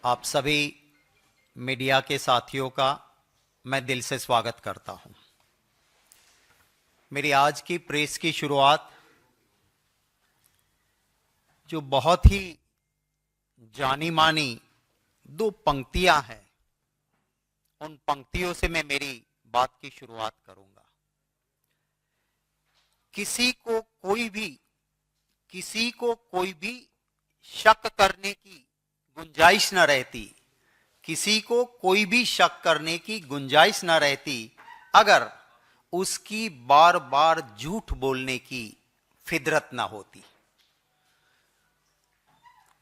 आप सभी मीडिया के साथियों का मैं दिल से स्वागत करता हूं। मेरी आज की प्रेस की शुरुआत जो बहुत ही जानी मानी दो पंक्तियां हैं, उन पंक्तियों से मैं मेरी बात की शुरुआत करूंगा। किसी को कोई भी शक करने की गुंजाइश न रहती, किसी को कोई भी शक करने की गुंजाइश न रहती अगर उसकी बार बार झूठ बोलने की फितरत न होती।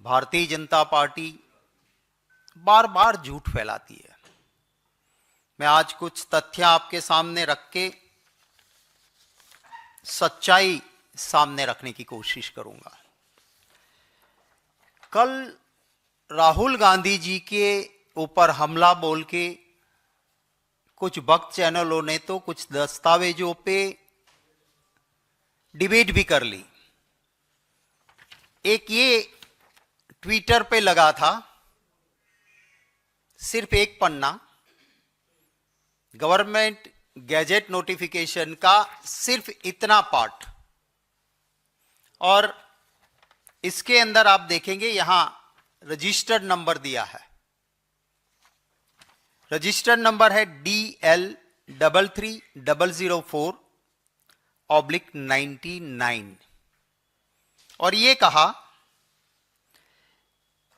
भारतीय जनता पार्टी बार बार झूठ फैलाती है। मैं आज कुछ तथ्य आपके सामने रख के सच्चाई सामने रखने की कोशिश करूंगा। कल राहुल गांधी जी के ऊपर हमला बोल के कुछ भक्त चैनलों ने तो कुछ दस्तावेजों पे डिबेट भी कर ली। एक ये ट्विटर पे लगा था, सिर्फ एक पन्ना, गवर्नमेंट गैजेट नोटिफिकेशन का सिर्फ इतना पार्ट, और इसके अंदर आप देखेंगे यहां रजिस्टर्ड नंबर दिया है। रजिस्टर्ड नंबर है DL33004/99 और ये कहा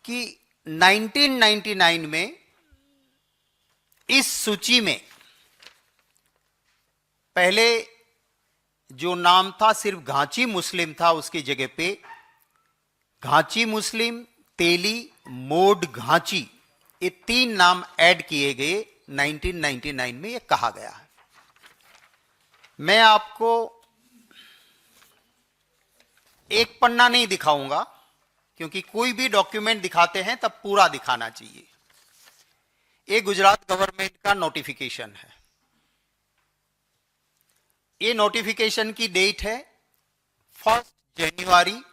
कि 1999 में इस सूची में पहले जो नाम था सिर्फ घांची मुस्लिम था, उसकी जगह पे घांची मुस्लिम, तेली, मोड घांची, ये 3 नाम ऐड किए गए 1999 में, ये कहा गया है। मैं आपको एक पन्ना नहीं दिखाऊंगा, क्योंकि कोई भी डॉक्यूमेंट दिखाते हैं तब पूरा दिखाना चाहिए। ये गुजरात गवर्नमेंट का नोटिफिकेशन है। ये नोटिफिकेशन की डेट है 1 जनवरी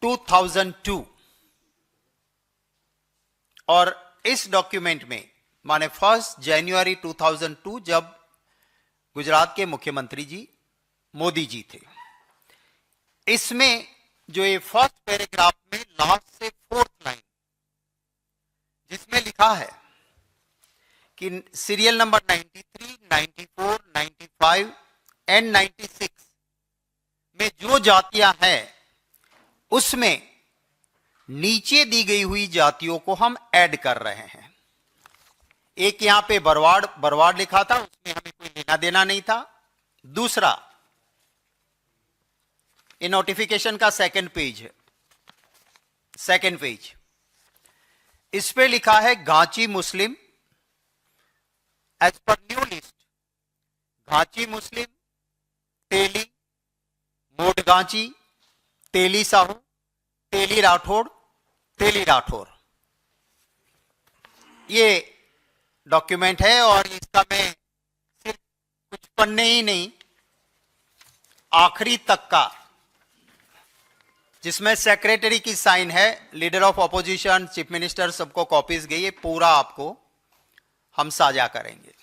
2002 और इस डॉक्यूमेंट में माने 1 जनवरी 2002 जब गुजरात के मुख्यमंत्री जी मोदी जी थे, इसमें जो ये फर्स्ट पैराग्राफ में लास्ट से 4th लाइन जिसमें लिखा है कि सीरियल नंबर 93, 94, 95 एंड 96 में जो जातियां हैं उसमें नीचे दी गई हुई जातियों को हम ऐड कर रहे हैं। एक यहां पे बरवाड़ लिखा था, उसमें हमें कोई लेना देना नहीं था। दूसरा, ये नोटिफिकेशन का सेकंड पेज, इस पे लिखा है Ghanchi Muslim as per new list, Ghanchi Muslim, Teli, Mod Ghanchi, Teli Sahu, Teli Rathore, ये डॉक्यूमेंट है। और इसका मैं सिर्फ कुछ पन्ने ही नहीं, आखिरी तक का, जिसमें सेक्रेटरी की साइन है, leader of opposition, chief minister, सबको कॉपीज गई, ये पूरा आपको हम साझा करेंगे।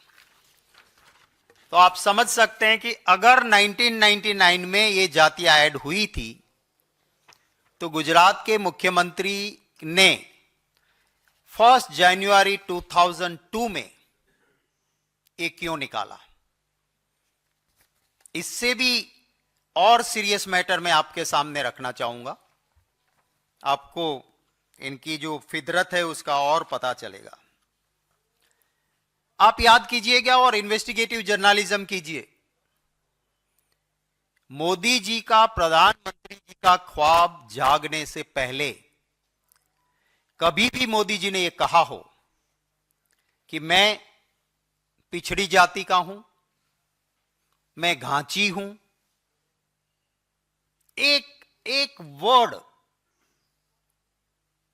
तो आप समझ सकते हैं कि अगर 1999 में ये जातियां ऐड हुई थी तो गुजरात के मुख्यमंत्री ने 1 जनवरी 2002 में ये क्यों निकाला। इससे भी और सीरियस मैटर मैं आपके सामने रखना चाहूंगा, आपको इनकी जो फितरत है उसका और पता चलेगा। आप याद कीजिएगा और इन्वेस्टिगेटिव जर्नलिज्म कीजिए। मोदी जी का, प्रधानमंत्री जी का ख्वाब जागने से पहले कभी भी मोदी जी ने यह कहा हो कि मैं पिछड़ी जाति का हूं, मैं घांची हूं, एक वर्ड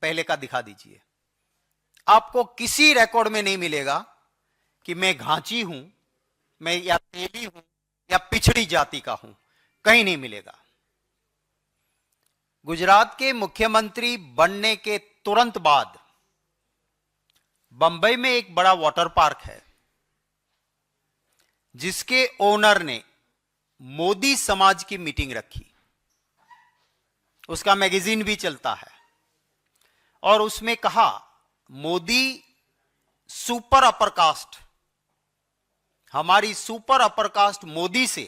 पहले का दिखा दीजिए। आपको किसी रिकॉर्ड में नहीं मिलेगा कि मैं घांची हूं, मैं या तेली हूं या पिछड़ी जाति का हूं, कहीं नहीं मिलेगा। गुजरात के मुख्यमंत्री बनने के तुरंत बाद बंबई में एक बड़ा वाटर पार्क है जिसके ओनर ने मोदी समाज की मीटिंग रखी। उसका मैगजीन भी चलता है और उसमें कहा मोदी सुपर अपर कास्ट, हमारी सुपर अपर कास्ट मोदी से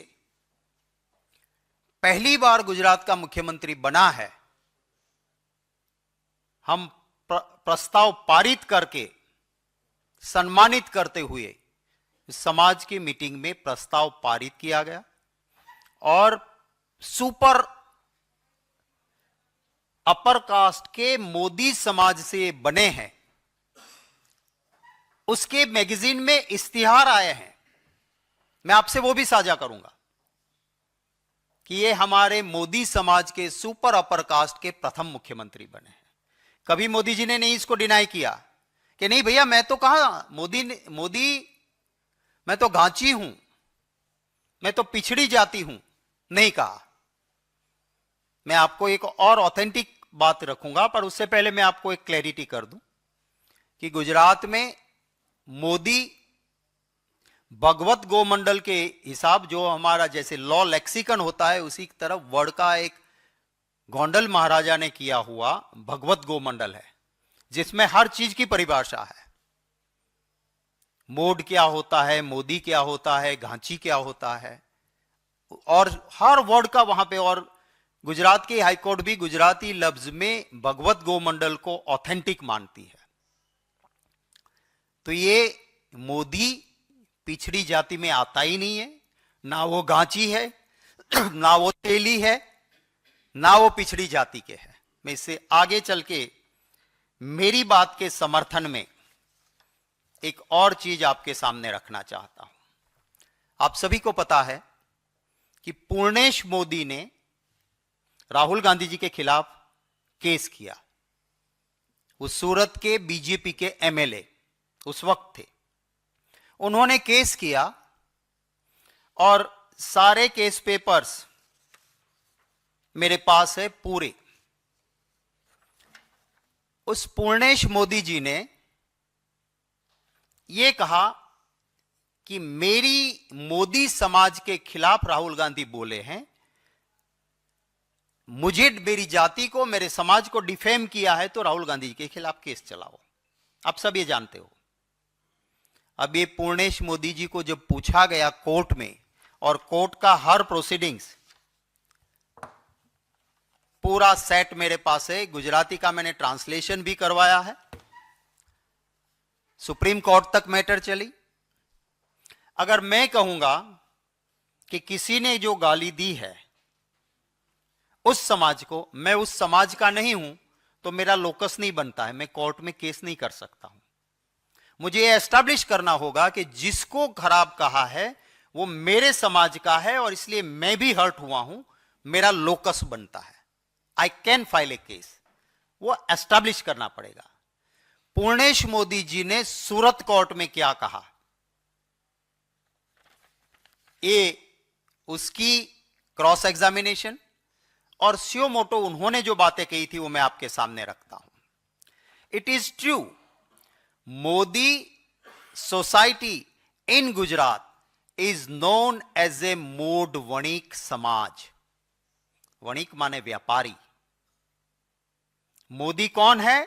पहली बार गुजरात का मुख्यमंत्री बना है। हम प्रस्ताव पारित करके सम्मानित करते हुए समाज की मीटिंग में प्रस्ताव पारित किया गया और सुपर अपर कास्ट के मोदी समाज से बने हैं उसके मैगजीन में इश्तिहार आए हैं। मैं आपसे वो भी साझा करूंगा कि ये हमारे मोदी समाज के सुपर अपर कास्ट के प्रथम मुख्यमंत्री बने हैं। कभी मोदी जी ने नहीं इसको डिनाई किया कि नहीं भैया मैं तो कहा मोदी मैं तो घांची हूं, मैं तो पिछड़ी जाति हूं, नहीं कहा। मैं आपको एक और ऑथेंटिक बात रखूंगा, पर उससे पहले मैं आपको एक क्लैरिटी कर दूं कि गुजरात में मोदी भगवत गोमंडल के हिसाब, जो हमारा जैसे लॉ लेक्सिकन होता है उसी की तरफ वर्ड का एक गोंडल महाराजा ने किया हुआ भगवत गोमंडल है जिसमें हर चीज की परिभाषा है। मोड क्या होता है, मोदी क्या होता है, घांची क्या होता है, और हर वर्ड का वहां पे। और गुजरात की हाईकोर्ट भी गुजराती लफ्ज में भगवत गोमंडल को ऑथेंटिक मानती है। तो ये मोदी पिछड़ी जाति में आता ही नहीं है, ना वो घांची है, ना वो तेली है, ना वो पिछड़ी जाति के है। मैं इससे आगे चल के मेरी बात के समर्थन में एक और चीज आपके सामने रखना चाहता हूं। आप सभी को पता है कि पूर्णेश मोदी ने राहुल गांधी जी के खिलाफ केस किया। वो सूरत के बीजेपी के एमएलए उस वक्त थे। उन्होंने केस किया और सारे केस पेपर्स मेरे पास है पूरे। उस पूर्णेश मोदी जी ने यह कहा कि मेरी मोदी समाज के खिलाफ राहुल गांधी बोले हैं, मुझे, मेरी जाति को, मेरे समाज को डिफेम किया है, तो राहुल गांधी के खिलाफ केस चलाओ। आप सब ये जानते हो। अब ये पूर्णेश मोदी जी को जब पूछा गया कोर्ट में, और कोर्ट का हर प्रोसीडिंग्स पूरा सेट मेरे पास है, गुजराती का मैंने ट्रांसलेशन भी करवाया है, सुप्रीम कोर्ट तक मैटर चली। अगर मैं कहूंगा कि किसी ने जो गाली दी है उस समाज को, मैं उस समाज का नहीं हूं, तो मेरा लोकस नहीं बनता है, मैं कोर्ट में केस नहीं कर सकता हूं। मुझे यह एस्टैब्लिश करना होगा कि जिसको खराब कहा है वो मेरे समाज का है और इसलिए मैं भी हर्ट हुआ हूं, मेरा लोकस बनता है। I can file A case, वो एस्टैब्लिश करना पड़ेगा। पूर्णेश मोदी जी ने सूरत कोर्ट में क्या कहा, ये उसकी क्रॉस एग्जामिनेशन और स्यो मोटो उन्होंने जो बातें कही थी वो मैं आपके सामने रखता हूं। It is true, Modi society in Gujarat is known as a Mod Vanik samaj. Vanik माने व्यापारी। मोदी कौन है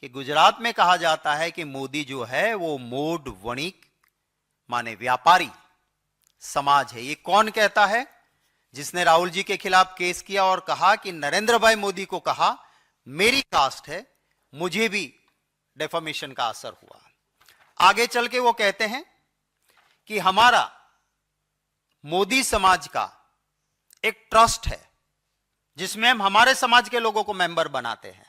कि गुजरात में कहा जाता है कि मोदी जो है वो मोड वणिक माने व्यापारी समाज है। ये कौन कहता है? जिसने राहुल जी के खिलाफ केस किया और कहा कि नरेंद्र भाई मोदी को कहा मेरी कास्ट है, मुझे भी डेफामेशन का असर हुआ। आगे चल के वो कहते हैं कि हमारा मोदी समाज का एक ट्रस्ट है जिसमें हम हमारे समाज के लोगों को मेंबर बनाते हैं।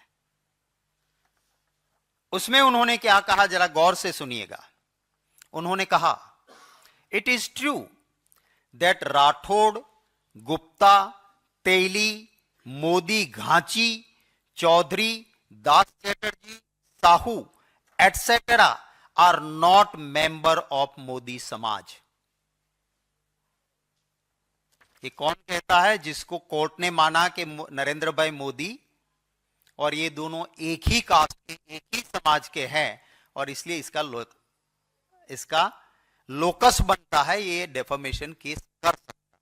उसमें उन्होंने क्या कहा, जरा गौर से सुनिएगा। उन्होंने कहा, it is true that Rathore, Gupta, Teli, Modi, Ghanchi, Chaudhary, Das Chatterjee, Sahu etcetera are not member of Modi समाज। ये कौन कहता है? जिसको कोर्ट ने माना कि नरेंद्र भाई मोदी और ये दोनों एक ही कास्ट के, एक ही समाज के हैं, और इसलिए इसका लोकस बनता है, ये डेफर्मेशन केस कर सकता है।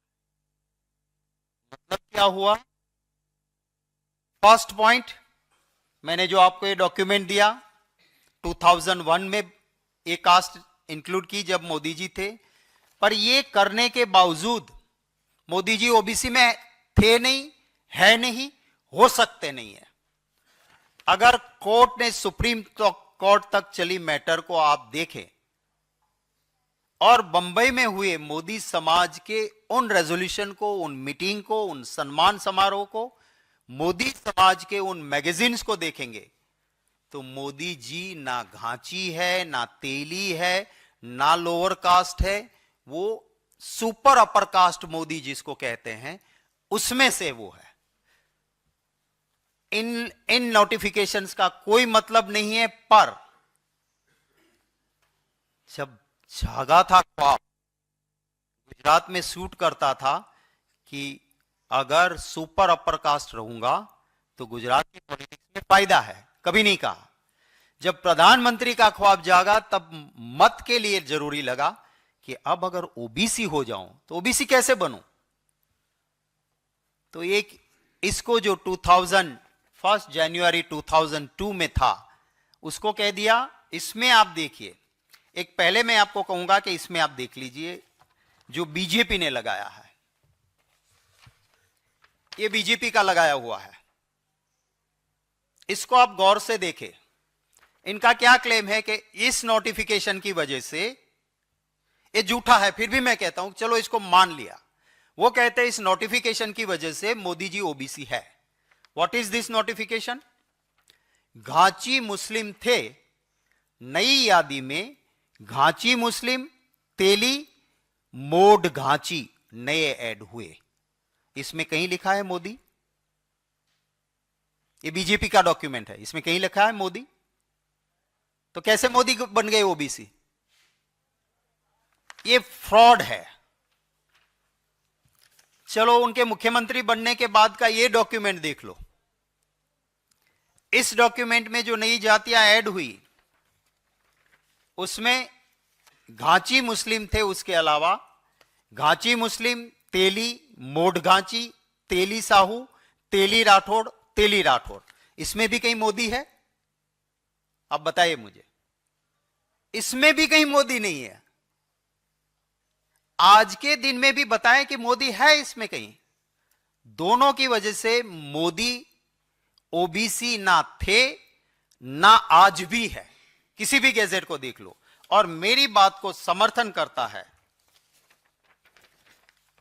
मतलब क्या हुआ? फर्स्ट पॉइंट, मैंने जो आपको ये डॉक्यूमेंट दिया 2001 में ये कास्ट इंक्लूड की जब मोदी जी थे, पर ये करने के बावजूद मोदी जी ओबीसी में थे नहीं, है नहीं, हो सकते नहीं है। अगर कोर्ट ने सुप्रीम कोर्ट तक चली मैटर को आप देखें और बंबई में हुए मोदी समाज के उन रेजोल्यूशन को, उन मीटिंग को, उन सम्मान समारोह को, मोदी समाज के उन मैगजीन्स को देखेंगे तो मोदी जी ना घांची है, ना तेली है, ना लोअर कास्ट है, वो सुपर अपर कास्ट मोदी जिसको कहते हैं उसमें से वो है। इन नोटिफिकेशंस का कोई मतलब नहीं है, पर जब जागा था ख्वाब, गुजरात में सूट करता था कि अगर सुपर अपर कास्ट रहूंगा तो गुजरात की पॉलिटिक्स में फायदा है, कभी नहीं कहा। जब प्रधानमंत्री का ख्वाब जागा तब मत के लिए जरूरी लगा कि अब अगर ओबीसी हो जाऊं तो ओबीसी कैसे बनूं। तो एक इसको जो 1 जनवरी 2002 में था उसको कह दिया। इसमें आप देखिए, एक पहले मैं आपको कहूंगा कि इसमें आप देख लीजिए जो बीजेपी ने लगाया है, ये बीजेपी का लगाया हुआ है, इसको आप गौर से देखें। इनका क्या क्लेम है कि इस नोटिफिकेशन की वजह से, ये झूठा है फिर भी मैं कहता हूं चलो इसको मान लिया, वो कहते हैं इस नोटिफिकेशन की वजह से मोदी जी ओबीसी है। What is this notification? Ghanchi Muslim थे, नई यादी में घांची मुस्लिम, तेली, मोड घांची नए ऐड हुए। इसमें कहीं लिखा है मोदी? ये बीजेपी का डॉक्यूमेंट है, इसमें कहीं लिखा है मोदी? तो कैसे मोदी बन गए ओबीसी? ये फ्रॉड है। चलो उनके मुख्यमंत्री बनने के बाद का ये डॉक्यूमेंट देख लो। इस डॉक्यूमेंट में जो नई जातियां ऐड हुई उसमें घांची मुस्लिम थे, उसके अलावा घांची मुस्लिम, तेली, मोड घांची, तेली साहू, तेली राठौड़, तेली राठौड़, इसमें भी कहीं मोदी है? अब बताइए मुझे, इसमें भी कहीं मोदी नहीं है? आज के दिन में भी बताएं कि मोदी है इसमें कहीं? दोनों की वजह से मोदी ओबीसी ना थे ना आज भी है, किसी भी गैजेट को देख लो। और मेरी बात को समर्थन करता है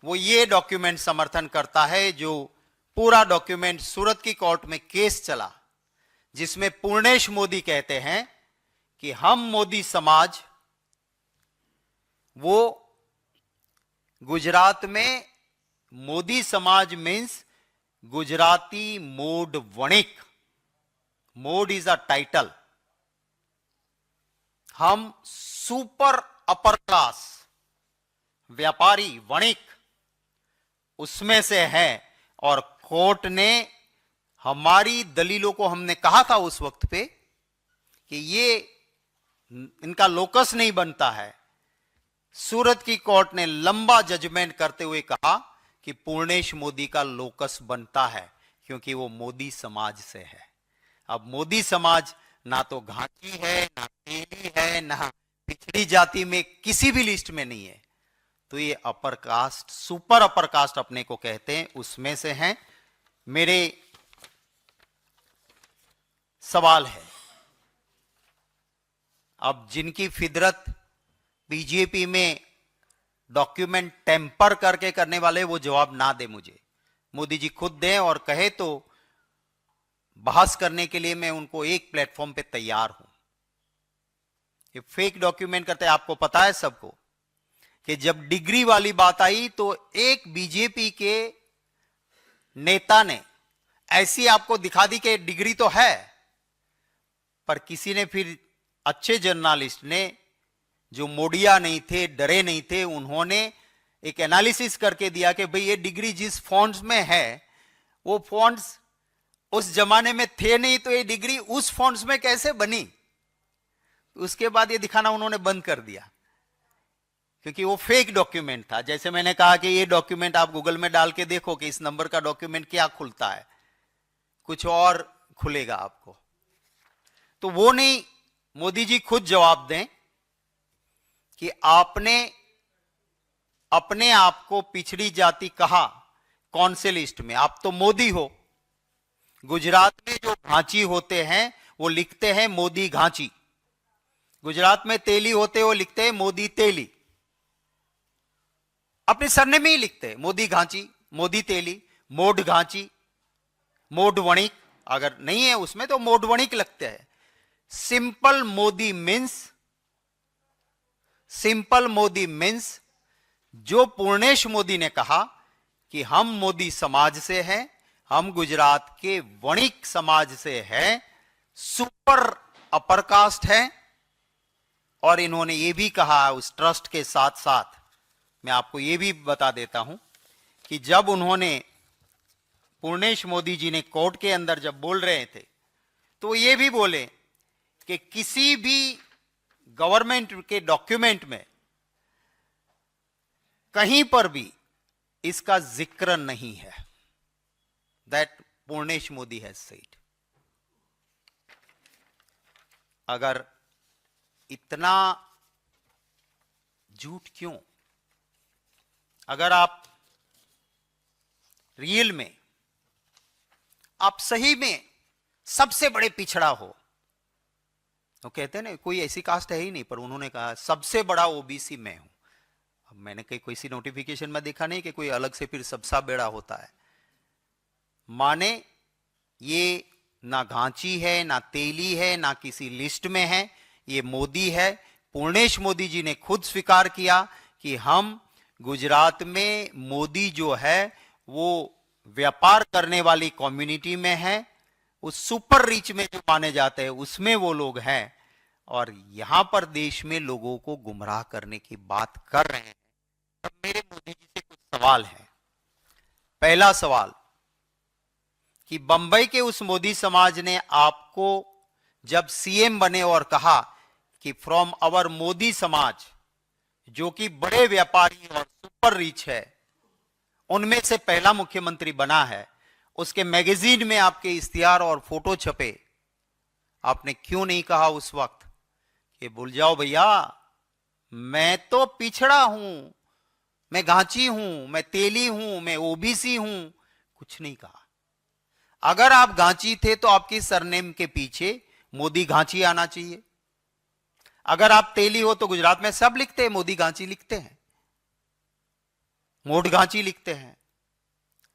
वो ये डॉक्यूमेंट समर्थन करता है, जो पूरा डॉक्यूमेंट सूरत की कोर्ट में केस चला जिसमें पूर्णेश मोदी कहते हैं कि हम मोदी समाज, वो गुजरात में मोदी समाज means Gujarati Mod Vanik, Mod is a title, हम सुपर अपर क्लास व्यापारी वणिक उसमें से हैं। और कोर्ट ने हमारी दलीलों को, हमने कहा था उस वक्त पे कि ये इनका लोकस नहीं बनता है, सूरत की कोर्ट ने लंबा जजमेंट करते हुए कहा कि पूर्णेश मोदी का लोकस बनता है क्योंकि वो मोदी समाज से है। अब मोदी समाज ना तो घाटी है, ना तेली है, ना पिछड़ी जाति में किसी भी लिस्ट में नहीं है, तो ये upper caste, super upper caste अपने को कहते हैं, उसमें से हैं। मेरे सवाल है, अब जिनकी फिदरत बीजेपी में डॉक्यूमेंट टेम्पर करके करने वाले, वो जवाब ना दे मुझे, मोदी जी खुद दें और कहे तो बहस करने के लिए मैं उनको एक प्लेटफॉर्म पे तैयार हूं। ये फेक डॉक्यूमेंट करते हैं, आपको पता है सबको कि जब डिग्री वाली बात आई तो एक बीजेपी के नेता ने ऐसी आपको दिखा दी कि डिग्री तो है, पर किसी ने फिर, अच्छे जर्नलिस्ट ने जो मोडिया नहीं थे, डरे नहीं थे, उन्होंने एक एनालिसिस करके दिया कि भाई ये डिग्री जिस फॉन्ट्स में है वो फॉन्ट्स उस जमाने में थे नहीं, तो ये डिग्री उस फॉन्ट्स में कैसे बनी? उसके बाद ये दिखाना उन्होंने बंद कर दिया, क्योंकि वो फेक डॉक्यूमेंट था। जैसे मैंने कहा कि ये डॉक्यूमेंट आप गूगल में डाल के देखो कि इस नंबर का डॉक्यूमेंट क्या खुलता है, कुछ और खुलेगा आपको। तो वो नहीं, मोदी जी खुद जवाब दें कि आपने अपने आप को पिछड़ी जाति कहा कौन से लिस्ट में? आप तो मोदी हो। गुजरात में जो घांची होते हैं वो लिखते हैं मोदी घांची, गुजरात में तेली होते वो लिखते हैं मोदी तेली, अपने सरनेम में ही लिखते हैं मोदी घांची, मोदी तेली, मोड घांची, मोड वणिक, अगर नहीं है उसमें तो मोड वणिक लगते हैं। सिंपल मोदी मीन्स जो पूर्णेश मोदी ने कहा कि हम मोदी समाज से हैं, हम गुजरात के वणिक समाज से हैं, सुपर अपर कास्ट है। और इन्होंने ये भी कहा उस ट्रस्ट के साथ साथ, मैं आपको ये भी बता देता हूं कि जब उन्होंने पूर्णेश मोदी जी ने कोर्ट के अंदर जब बोल रहे थे तो ये भी बोले कि किसी भी गवर्नमेंट के डॉक्यूमेंट में कहीं पर भी इसका जिक्र नहीं है, that Purnesh Modi has said. अगर इतना झूठ क्यों? अगर आप रियल में, आप सही में सबसे बड़े पिछड़ा हो, वो कहते हैं ना कोई ऐसी कास्ट है ही नहीं, पर उन्होंने कहा सबसे बड़ा ओबीसी मैं हूं। अब मैंने कहीं कोई सी नोटिफिकेशन में देखा नहीं कि कोई अलग से फिर सबसा बेड़ा होता है। माने ये ना घांची है, ना तेली है, ना किसी लिस्ट में है, ये मोदी है। पूर्णेश मोदी जी ने खुद स्वीकार किया कि हम गुजरात में मोदी जो है वो व्यापार करने वाली कम्युनिटी में है, उस सुपर रिच में जो माने जाते हैं उसमें वो लोग हैं, और यहां पर देश में लोगों को गुमराह करने की बात कर रहे हैं। तब मेरे मोदी जी से कुछ सवाल हैं। पहला सवाल कि बंबई के उस मोदी समाज ने आपको जब सीएम बने और कहा कि फ्रॉम आवर मोदी समाज, जो कि बड़े व्यापारी और सुपर रिच है, उनमें से पहला मुख्यमंत्री बना है, उसके मैगजीन में आपके इश्तिहार और फोटो छपे, आपने क्यों नहीं कहा उस वक्त कि भूल जाओ भैया, मैं तो पिछड़ा हूं, मैं घांची हूं, मैं तेली हूं, मैं ओबीसी हूं? कुछ नहीं कहा। अगर आप घांची थे तो आपकी सरनेम के पीछे मोदी घांची आना चाहिए। अगर आप तेली हो तो गुजरात में सब लिखते हैं मोदी घांची लिखते हैं, मोड घांची लिखते हैं,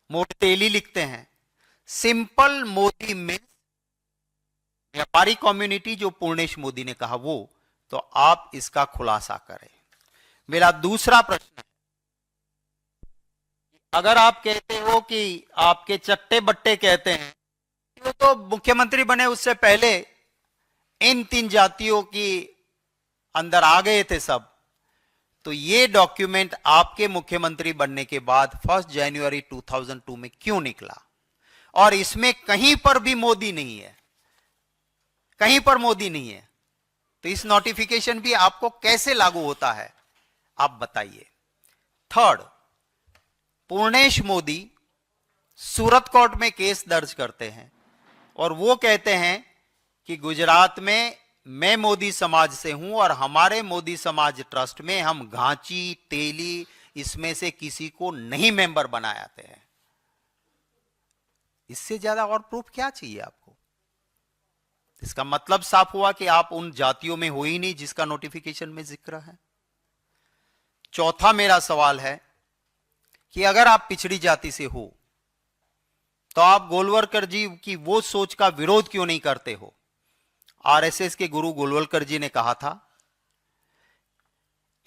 मोड तेली लिखते हैं। सिंपल मोदी मीन्स व्यापारी कम्युनिटी, जो पूर्णेश मोदी ने कहा वो, तो आप इसका खुलासा करें। मेरा दूसरा प्रश्न है, अगर आप कहते हो कि आपके चट्टे बट्टे कहते हैं कि वो तो मुख्यमंत्री बने उससे पहले इन तीन जातियों की अंदर आ गए थे सब, तो ये डॉक्यूमेंट आपके मुख्यमंत्री बनने के बाद 1 जनवरी 2002 में क्यों निकला? और इसमें कहीं पर भी मोदी नहीं है, कहीं पर मोदी नहीं है, तो इस नोटिफिकेशन भी आपको कैसे लागू होता है, आप बताइए। थर्ड, पूर्णेश मोदी सूरत कोर्ट में केस दर्ज करते हैं और वो कहते हैं कि गुजरात में मैं मोदी समाज से हूं और हमारे मोदी समाज ट्रस्ट में हम घांची, तेली, इसमें से किसी को नहीं मेंबर बनाते हैं। इससे ज्यादा और प्रूफ क्या चाहिए आपको? इसका मतलब साफ हुआ कि आप उन जातियों में हो ही नहीं जिसका नोटिफिकेशन में जिक्र है। चौथा मेरा सवाल है कि अगर आप पिछड़ी जाति से हो तो आप गोलवलकर जी की वो सोच का विरोध क्यों नहीं करते हो? आरएसएस के गुरु गोलवलकर जी ने कहा था,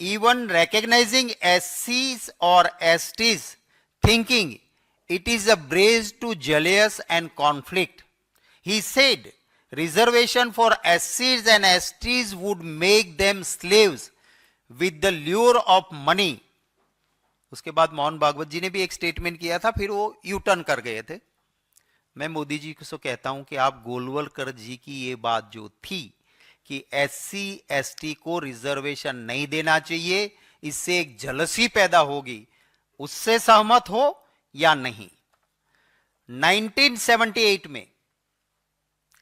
इवन रिकॉग्नाइजिंग एससीज और STs thinking it is a breeze to jealous and conflict. He said reservation for एससीज and STs would make them slaves with the lure of money. उसके बाद मोहन भागवत जी ने भी एक स्टेटमेंट किया था, फिर वो यू टर्न कर गए थे। मैं मोदी जी को कहता हूं कि आप गोलवलकर जी की ये बात जो थी कि एससी एसटी को रिजर्वेशन नहीं देना चाहिए, इससे एक जलसी पैदा होगी, उससे सहमत हो या नहीं। 1978 में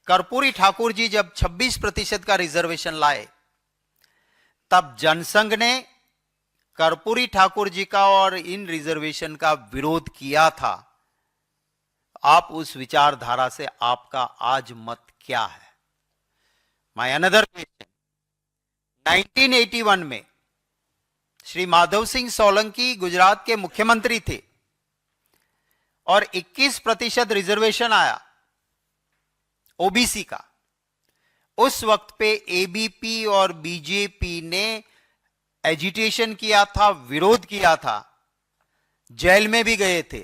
कर्पूरी ठाकुर जी जब 26% का रिजर्वेशन लाए, तब जनसंघ ने कर्पूरी ठाकुर जी का और इन रिजर्वेशन का विरोध किया था। आप उस विचारधारा से आपका आज मत क्या है? माय अनदर क्वेश्चन, 1981 में श्री माधव सिंह सोलंकी गुजरात के मुख्यमंत्री थे और 21% रिजर्वेशन आया ओबीसी का। उस वक्त पे एबीपी और बीजेपी ने एजिटेशन किया था, विरोध किया था, जेल में भी गए थे।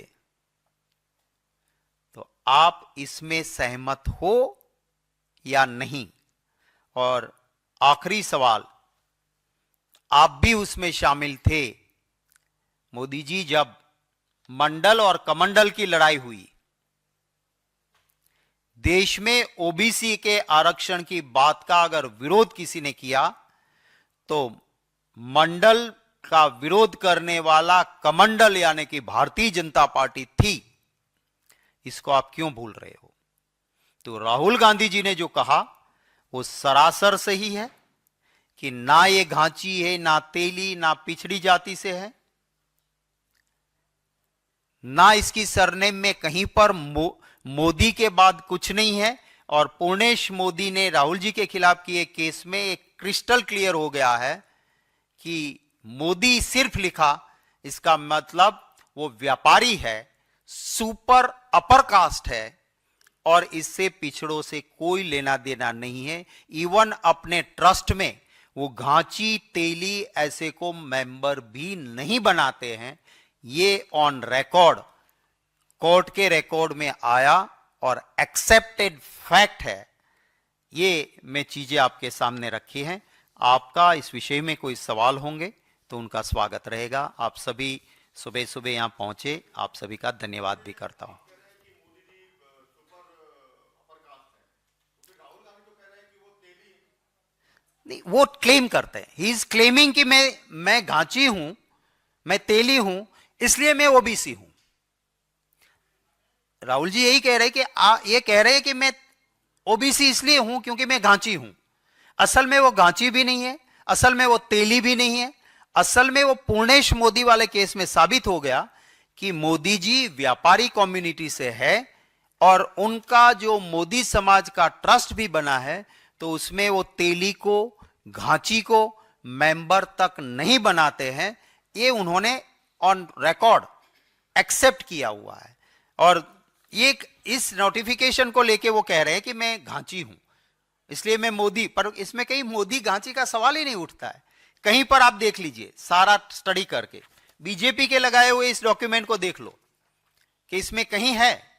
तो आप इसमें सहमत हो या नहीं? और आखिरी सवाल, आप भी उसमें शामिल थे। मोदी जी, जब मंडल और कमंडल की लड़ाई हुई, देश में ओबीसी के आरक्षण की बात का अगर विरोध किसी ने किया तो मंडल का विरोध करने वाला कमंडल यानी कि भारतीय जनता पार्टी थी। इसको आप क्यों भूल रहे हो? तो राहुल गांधी जी ने जो कहा वो सरासर सही है कि ना ये घांची है, ना तेली, ना पिछड़ी जाति से है, ना इसकी सरनेम में कहीं पर मोदी के बाद कुछ नहीं है। और पूर्णेश मोदी ने राहुल जी के खिलाफ किए केस में एक क्रिस्टल क्लियर हो गया है कि मोदी सिर्फ लिखा, इसका मतलब वो व्यापारी है, सुपर अपर कास्ट है और इससे पिछड़ों से कोई लेना देना नहीं है। इवन अपने ट्रस्ट में वो घांची तेली ऐसे को मेंबर भी नहीं बनाते हैं। ये ऑन रिकॉर्ड, कोर्ट के रिकॉर्ड में आया और एक्सेप्टेड फैक्ट है। ये मैं चीजें आपके सामने रखी हैं। आपका इस विषय में कोई सवाल होंगे तो उनका स्वागत रहेगा। आप सभी सुबह सुबह यहां पहुंचे, आप सभी का धन्यवाद भी करता हूं। नहीं, वो क्लेम करते हैं, ही इज क्लेमिंग कि मैं घांची हूं, मैं तेली हूं, इसलिए मैं ओबीसी हूं। राहुल जी यही कह रहे हैं कि ये कह रहे हैं कि मैं ओबीसी इसलिए हूं क्योंकि मैं घांची हूं। असल में वो घांची भी नहीं है, असल में वो तेली भी नहीं है। असल में वो पूर्णेश मोदी वाले केस में साबित हो गया कि मोदी जी व्यापारी कम्युनिटी से है और उनका जो मोदी समाज का ट्रस्ट भी बना है तो उसमें वो तेली को, घांची को मेंबर तक नहीं बनाते हैं। ये उन्होंने ऑन रिकॉर्ड एक्सेप्ट किया हुआ है। और ये इस नोटिफिकेशन को लेके वो कह रहे हैं कि मैं घांची हूं इसलिए मैं मोदी, पर इसमें कहीं मोदी घांची का सवाल ही नहीं उठता है। कहीं पर आप देख लीजिए, सारा स्टडी करके बीजेपी के लगाए हुए इस डॉक्यूमेंट को देख लो कि इसमें कहीं है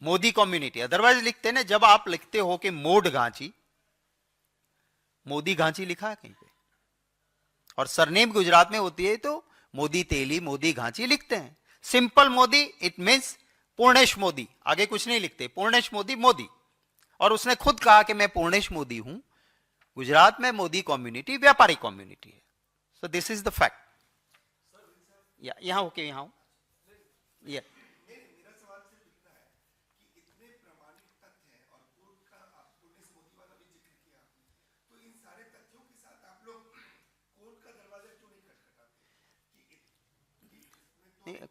मोदी कम्युनिटी। अदरवाइज लिखते ना, जब आप लिखते हो कि मोड घांची, मोदी घांची लिखा है कहीं पे, और सरनेम गुजरात में होती है तो मोदी तेली, मोदी घांची लिखते हैं। Simple Modi, it means Purnesh Modi, आगे कुछ नहीं लिखते, पूर्णेश मोदी मोदी। और उसने खुद कहा कि मैं पूर्णेश मोदी हूं, गुजरात में मोदी कम्युनिटी व्यापारी कम्युनिटी है। So this is the fact. यहां होके यहां हूं, या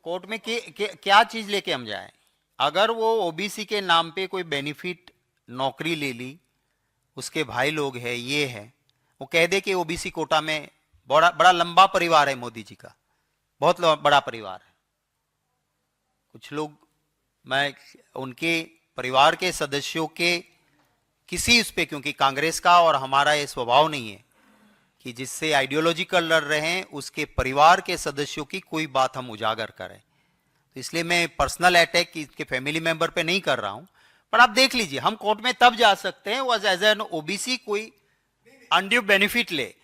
कोर्ट में क्या चीज लेके हम जाएं? अगर वो ओबीसी के नाम पे कोई बेनिफिट नौकरी ले ली, उसके भाई लोग हैं, ये है, वो कह दे कि ओबीसी कोटा में बड़ा लंबा परिवार है मोदी जी का, बहुत बड़ा परिवार है। कुछ लोग, मैं उनके परिवार के सदस्यों के किसी उस पे, क्योंकि कांग्रेस का और हमारा ये स्वभाव नहीं है कि जिससे आइडियोलॉजिकल लड़ रहे हैं उसके परिवार के सदस्यों की कोई बात हम उजागर करें, तो इसलिए मैं पर्सनल अटैक के फैमिली मेंबर पे नहीं कर रहा हूं। पर आप देख लीजिए, हम कोर्ट में तब जा सकते हैं वो एज एन ओबीसी कोई अनड्यू बेनिफिट ले।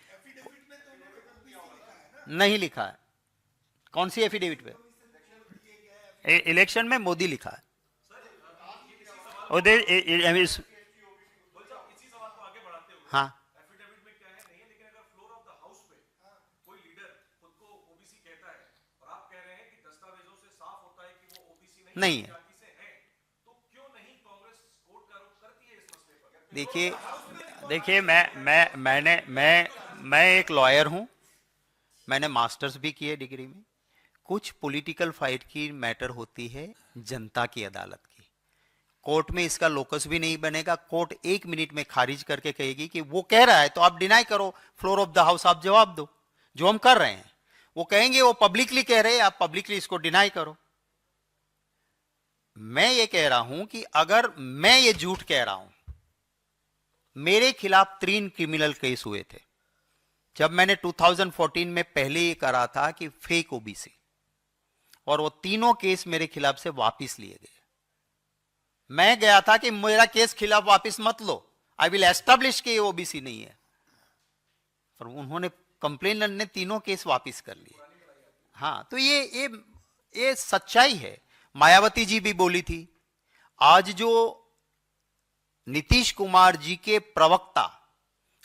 नहीं लिखा है। कौन सी एफिडेविट पे? इलेक्शन में मोदी लिखा है। हाँ, एफिडेविट में क्या है नहीं है, लेकिन अगर फ्लोर ऑफ द हाउस पे कोई लीडर खुद को ओबीसी कहता है और आप कह रहे हैं कि दस्तावेजों से साफ होता है कि वो ओबीसी नहीं है। जाति से है, तो क्यों नहीं कांग्रेस कोर्ट का रुख करती है इस मसले पर? देखिए देखिए मैं एक लॉयर हूं, मैंने मास्टर्स भी किए डिग्री में। कुछ पॉलिटिकल फाइट की मैटर होती है जनता की अदालत की, कोर्ट में इसका लोकस भी नहीं बनेगा। कोर्ट 1 मिनट में खारिज करके कहेगी कि वो कह रहा है तो आप डिनाई करो, फ्लोर ऑफ द हाउस आप जवाब दो, जो हम कर रहे हैं। वो कहेंगे वो पब्लिकली कह रहे हैं, आप पब्लिकली इसको डिनाई करो। मैं ये कह रहा हूं कि अगर मैं ये झूठ कह रहा हूं, मेरे खिलाफ 3 क्रिमिनल केस हुए थे जब मैंने 2014 में पहले ये करा था कि फेक ओबीसी, और वो तीनों केस मेरे खिलाफ से वापस लिए गए। मैं गया था कि मेरा केस खिलाफ वापस मत लो, आई विल एस्टेब्लिश कि ओबीसी नहीं है, पर उन्होंने कंप्लेनेंट ने तीनों केस वापस कर लिए। हाँ, तो ये सच्चाई है। मायावती जी भी बोली थी। आज जो नीतीश कुमार जी के प्रवक्ता,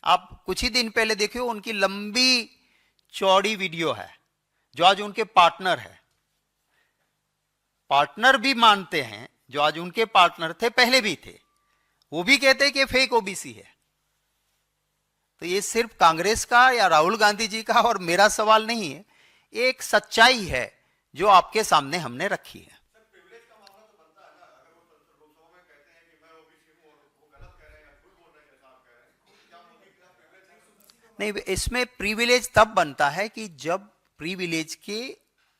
आप कुछ ही दिन पहले देखिए, उनकी लंबी चौड़ी वीडियो है, जो आज उनके पार्टनर है, पार्टनर भी मानते हैं, जो आज उनके पार्टनर थे पहले भी थे, वो भी कहते हैं कि फेक ओबीसी है। तो ये सिर्फ कांग्रेस का या राहुल गांधी जी का और मेरा सवाल नहीं है, एक सच्चाई है जो आपके सामने हमने रखी है। नहीं, इसमें प्रिविलेज तब बनता है कि जब प्रिविलेज के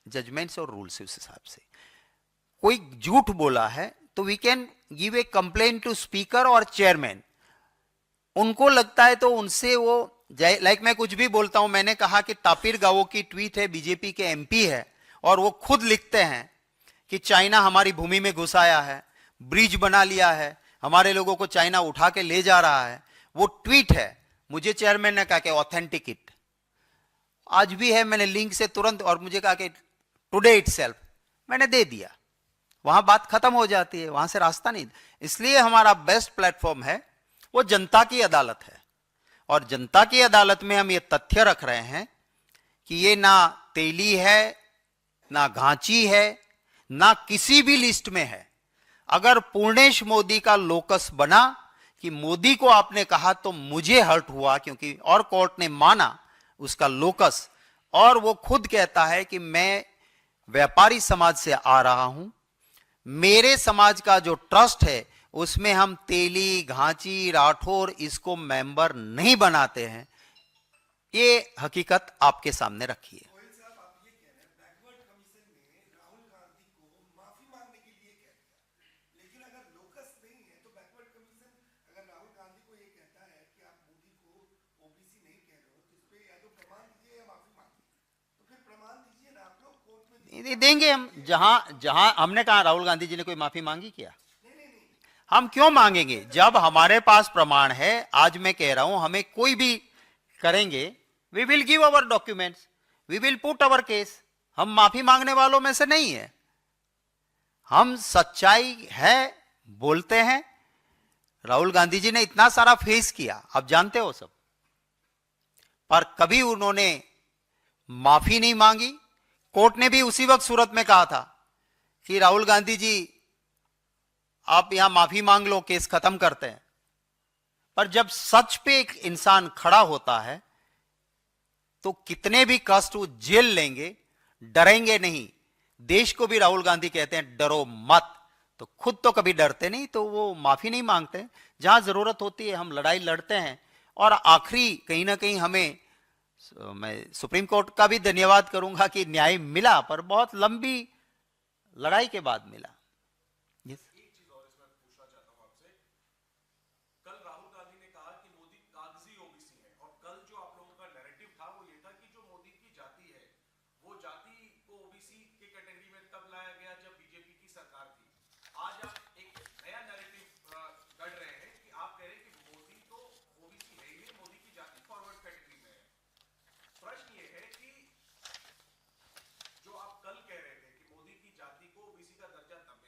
जजमेंट्स और रूल्स उस हिसाब से कोई झूठ बोला है तो we can give a complaint to speaker और चेयरमैन। उनको लगता है तो उनसे वो, लाइक मैं कुछ भी बोलता हूं, मैंने कहा कि तापिर गावो की ट्वीट है, बीजेपी के एमपी है, और वो खुद लिखते हैं कि चाइना हमारी भूमि में घुस आया है, ब्रिज बना लिया है, हमारे लोगों को चाइना उठा के ले जा रहा है। वो ट्वीट है, मुझे चेयरमैन ने कहा कि ऑथेंटिक इट, आज भी है, मैंने लिंक से तुरंत, और मुझे कहा कि टुडे इटसेल्फ, मैंने दे दिया। वहां बात खत्म हो जाती है, वहां से रास्ता नहीं। इसलिए हमारा बेस्ट प्लेटफॉर्म है वो जनता की अदालत है, और जनता की अदालत में हम ये तथ्य रख रहे हैं कि ये ना तेली है, ना घांची है, ना किसी भी लिस्ट में है। अगर पूर्णेश मोदी का लोकस बना कि मोदी को आपने कहा तो मुझे हर्ट हुआ, क्योंकि और कोर्ट ने माना उसका लोकस, और वो खुद कहता है कि मैं व्यापारी समाज से आ रहा हूं, मेरे समाज का जो ट्रस्ट है उसमें हम तेली, घांची, राठौर इसको मेंबर नहीं बनाते हैं। ये हकीकत आपके सामने रखी है। देंगे हम, जहां जहां हमने कहा राहुल गांधी जी ने कोई माफी मांगी क्या? हम क्यों मांगेंगे जब हमारे पास प्रमाण है। आज मैं कह रहा हूं, हमें कोई भी करेंगे, we will give our documents, we will put our case. हम माफी मांगने वालों में से नहीं है, हम सच्चाई है बोलते हैं। राहुल गांधी जी ने इतना सारा फेस किया, आप जानते हो सब, पर कभी उन्होंने माफी नहीं मांगी। कोर्ट ने भी उसी वक्त सूरत में कहा था कि राहुल गांधी जी आप यहां माफी मांग लो, केस खत्म करते हैं। पर जब सच पे एक इंसान खड़ा होता है तो कितने भी कष्ट वो झेल लेंगे, डरेंगे नहीं। देश को भी राहुल गांधी कहते हैं डरो मत, तो खुद तो कभी डरते नहीं, तो वो माफी नहीं मांगते। जहां जरूरत होती है हम लड़ाई लड़ते हैं, और आखिरी कहीं ना कहीं हमें, मैं सुप्रीम कोर्ट का भी धन्यवाद करूंगा कि न्याय मिला, पर बहुत लंबी लड़ाई के बाद मिला। yes. एक चीज और इसमें पूछना चाहता हूं आपसे, कल राहुल गांधी ने कहा कि मोदी कागजी ओबीसी है, और कल जो आप लोगों का नैरेटिव था वो ये था कि जो मोदी की जाति है वो जाति को ओबीसी के कैटेगरी में तब लाया गया जब बीजेपी की सरकार थी। आज आप एक नया नैरेटिव गढ़ रहे हैं कि आप कह रहे हैं कि मोदी तो ओबीसी है ही, मोदी की जाति फॉरवर्ड कैटेगरी में है। प्रश्न ये है कि जो आप कल कह रहे थे कि मोदी की जाति को ओबीसी का दर्जा तब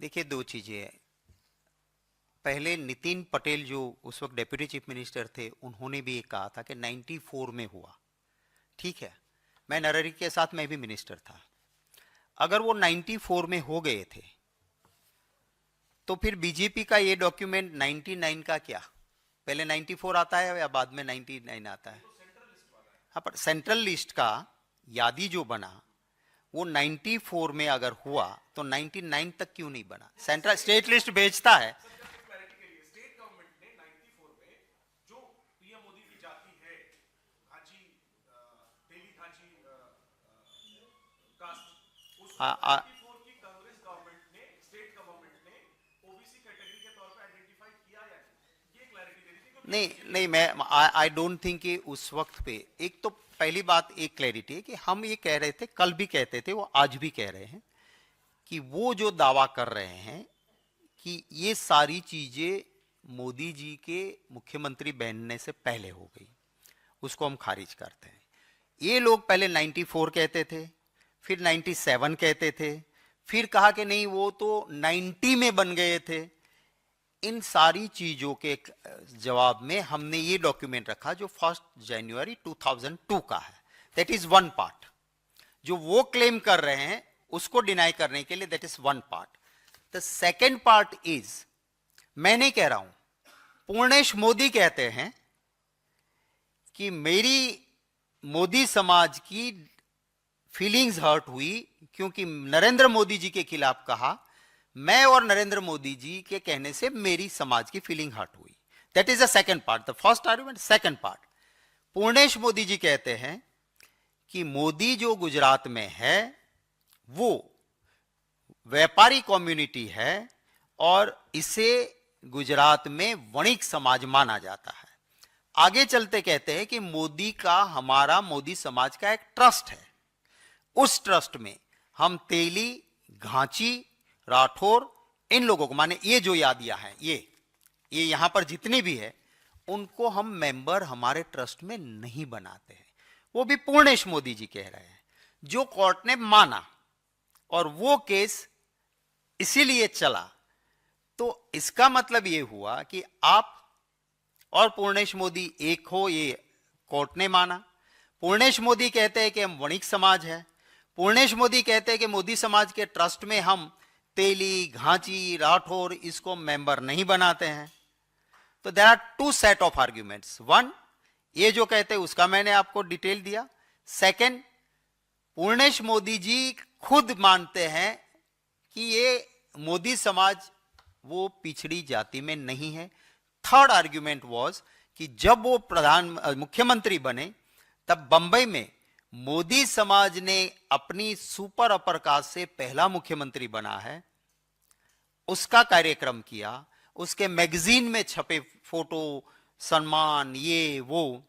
देखिए, दो चीजें हैं। पहले नितिन पटेल जो उस वक्त डेप्यूटी चीफ मिनिस्टर थे, उन्होंने भी ये कहा था कि 94 में हुआ। ठीक है, मैं नरहरि के साथ मैं भी मिनिस्टर था। अगर वो 94 में हो गए थे तो फिर बीजेपी का ये डॉक्यूमेंट 99 का क्या? पहले 94 आता है या बाद में 99 आता है? हाँ, पर सेंट्रल लिस्ट का यादी जो बना वो 94 में अगर हुआ तो 99 तक क्यों नहीं बना? सेंट्रल स्टेट लिस्ट भेजता है। क्लैरिटी के लिए स्टेट गवर्नमेंट ने 94 में जो पीएम मोदी की जाति है, घाची, तेली घाची कास्ट, उसको 94 की कांग्रेस गवर्नमेंट ने, स्टेट गवर्नमेंट ने ओबीसी कैटेगरी के तौर पे आइडेंटिफाई किया या नहीं? ये क्लैरिटी दे दी थी। नहीं, मैं आई डोंट थिंक कि उस वक्त पे, एक तो पहली बात एक क्लैरिटी है कि हम ये कह रहे थे, कल भी कहते थे, वो आज भी कह रहे हैं कि वो जो दावा कर रहे हैं कि ये सारी चीजें मोदी जी के मुख्यमंत्री बनने से पहले हो गई, उसको हम खारिज करते हैं। ये लोग पहले 94 कहते थे, फिर 97 कहते थे, फिर कहा कि नहीं वो तो 90 में बन गए थे। इन सारी चीजों के जवाब में हमने ये डॉक्यूमेंट रखा जो 1 जनवरी 2002 का है। That is one part. जो वो क्लेम कर रहे हैं उसको डिनाई करने के लिए, that is one part. The second part is, मैं नहीं कह रहा हूं, पूर्णेश मोदी कहते हैं कि मेरी मोदी समाज की फीलिंग्स हर्ट हुई क्योंकि नरेंद्र मोदी जी के खिलाफ कहा, मैं और नरेंद्र मोदी जी के कहने से मेरी समाज की फीलिंग हर्ट हुई। That is the second part, the first argument. Second part, Purnesh Modi ji कहते हैं कि मोदी जो गुजरात में है वो व्यापारी कम्युनिटी है और इसे गुजरात में वणिक समाज माना जाता है। आगे चलते कहते हैं कि मोदी का, हमारा मोदी समाज का एक ट्रस्ट है, उस ट्रस्ट में हम तेली, घांची, राठौर, इन लोगों को, माने ये जो यादियां हैं, ये यहां पर जितनी भी है, उनको हम मेंबर हमारे ट्रस्ट में नहीं बनाते हैं। वो भी पूर्णेश मोदी जी कह रहे हैं, जो कोर्ट ने माना, और वो केस इसीलिए चला। तो इसका मतलब ये हुआ कि आप और पूर्णेश मोदी एक हो, ये कोर्ट ने माना। पूर्णेश मोदी कहते हैं कि हम वणिक समाज है, पूर्णेश मोदी कहते हैं कि मोदी समाज के ट्रस्ट में हम तेली, घांची, राठौर इसको मेंबर नहीं बनाते हैं। तो there are two set of arguments. One, ये जो कहते हैं उसका मैंने आपको डिटेल दिया। सेकंड, पूर्णेश मोदी जी खुद मानते हैं कि ये मोदी समाज वो पिछड़ी जाति में नहीं है। थर्ड आर्ग्यूमेंट वाज कि जब वो मुख्यमंत्री बने तब बंबई में मोदी समाज ने अपनी सुपर अपर कास्ट से पहला मुख्यमंत्री बना है, उसका कार्यक्रम किया, उसके मैगजीन में छपे फोटो, सम्मान, ये वो।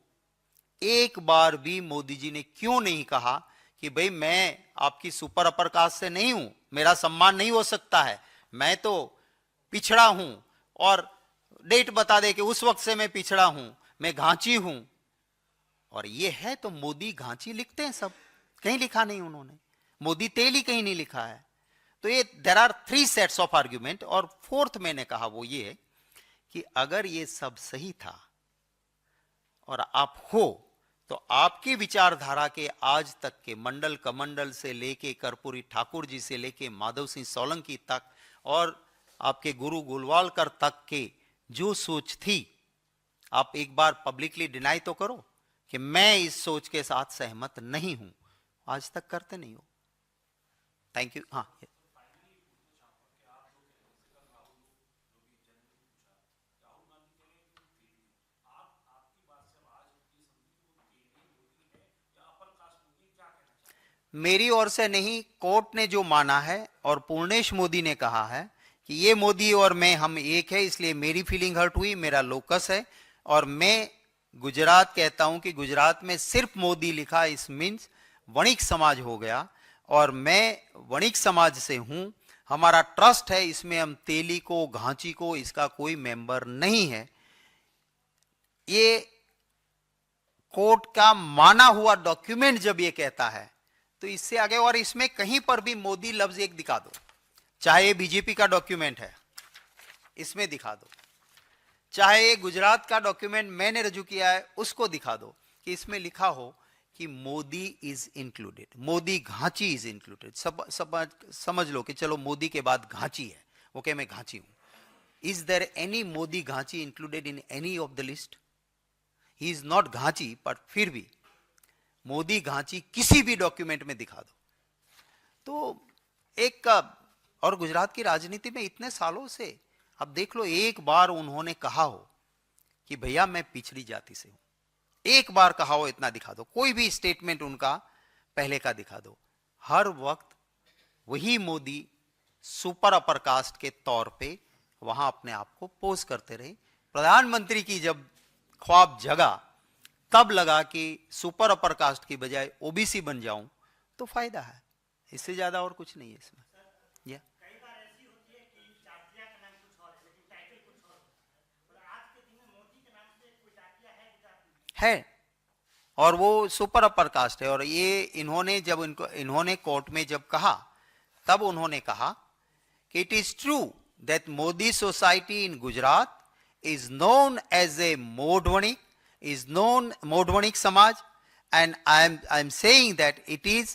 एक बार भी मोदी जी ने क्यों नहीं कहा कि भाई मैं आपकी सुपर अपर कास्ट से नहीं हूं, मेरा सम्मान नहीं हो सकता है, मैं तो पिछड़ा हूं, और डेट बता दे कि उस वक्त से मैं पिछड़ा हूं, मैं घांची हूं। और ये है तो मोदी घांची लिखते हैं सब, कहीं लिखा नहीं उन्होंने। मोदी तेली कहीं नहीं लिखा है। तो ये there are 3 sets of argument. और फोर्थ मैंने कहा वो ये कि अगर ये सब सही था और आप हो, तो आपकी विचारधारा के आज तक के मंडल कमंडल से लेके कर्पूरी ठाकुर जी से लेके माधव सिंह सोलंकी तक और आपके गुरु गोलवालकर तक के जो सोच थी, आप एक बार पब्लिकली डिनाई तो करो कि मैं इस सोच के साथ सहमत नहीं हूं। आज तक करते नहीं हो। Thank you. हाँ, मेरी ओर से नहीं, कोर्ट ने जो माना है और पूर्णेश मोदी ने कहा है कि ये मोदी और मैं हम एक है, इसलिए मेरी फीलिंग हर्ट हुई, मेरा लोकस है। और मैं गुजरात कहता हूं कि गुजरात में सिर्फ मोदी लिखा, इस मीन्स वणिक समाज हो गया, और मैं वणिक समाज से हूं। हमारा ट्रस्ट है, इसमें हम तेली को, घांची को, इसका कोई मेंबर नहीं है। ये कोर्ट का माना हुआ डॉक्यूमेंट जब ये कहता है तो इससे आगे, और इसमें कहीं पर भी मोदी लफ्ज एक दिखा दो, चाहे बीजेपी का डॉक्यूमेंट है इसमें दिखा दो, चाहे गुजरात का डॉक्यूमेंट मैंने रजू किया है उसको दिखा दो कि इसमें लिखा हो कि Modi is included, Modi Ghanchi is included. समझ लो कि चलो मोदी के बाद घांची है, वो कहे मैं घांची हूं। Is there any Modi Ghanchi included in any of the list? He is not Ghanchi, but फिर भी मोदी घांची किसी भी डॉक्यूमेंट में दिखा दो तो एक और गुजरात की राजनीति में इतने सालों से अब देख लो, एक बार उन्होंने कहा हो कि भैया मैं पिछड़ी जाति से हूं, एक बार कहा हो, इतना दिखा दो। कोई भी स्टेटमेंट उनका पहले का दिखा दो। हर वक्त वही मोदी सुपर अपर कास्ट के तौर पे वहां अपने आप को पोज करते रहे। प्रधानमंत्री की जब ख्वाब जगा तब लगा कि सुपर अपर कास्ट की बजाय ओबीसी बन जाऊं तो फायदा है, इससे ज्यादा और कुछ नहीं है इसमें। या कई बार ऐसी होती है कि जातिया का नाम कुछ और है लेकिन टाइटल कुछ और होता है, और आज के दिन में मोदी के नाम से कोई जातिया है गुजरात में है और वो सुपर अपर कास्ट है। और ये इन्होंने जब इन्होंने कोर्ट में जब कहा तब उन्होंने कहा कि it is true that Modi society in Gujarat is known as a Modvanik, is known Modwanik Samaj, and I am saying that it is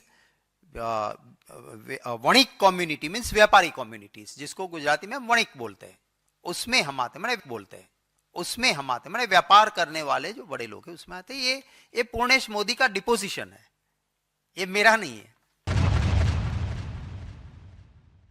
वणिक community means व्यापारी communities, जिसको गुजराती में वणिक बोलते हैं, उसमें हम आते हैं, बोलते हैं उसमें हम आते हैं, व्यापार करने वाले जो बड़े लोग हैं उसमें आते हैं। ये पूर्णेश मोदी का डिपोजिशन है, ये मेरा नहीं है।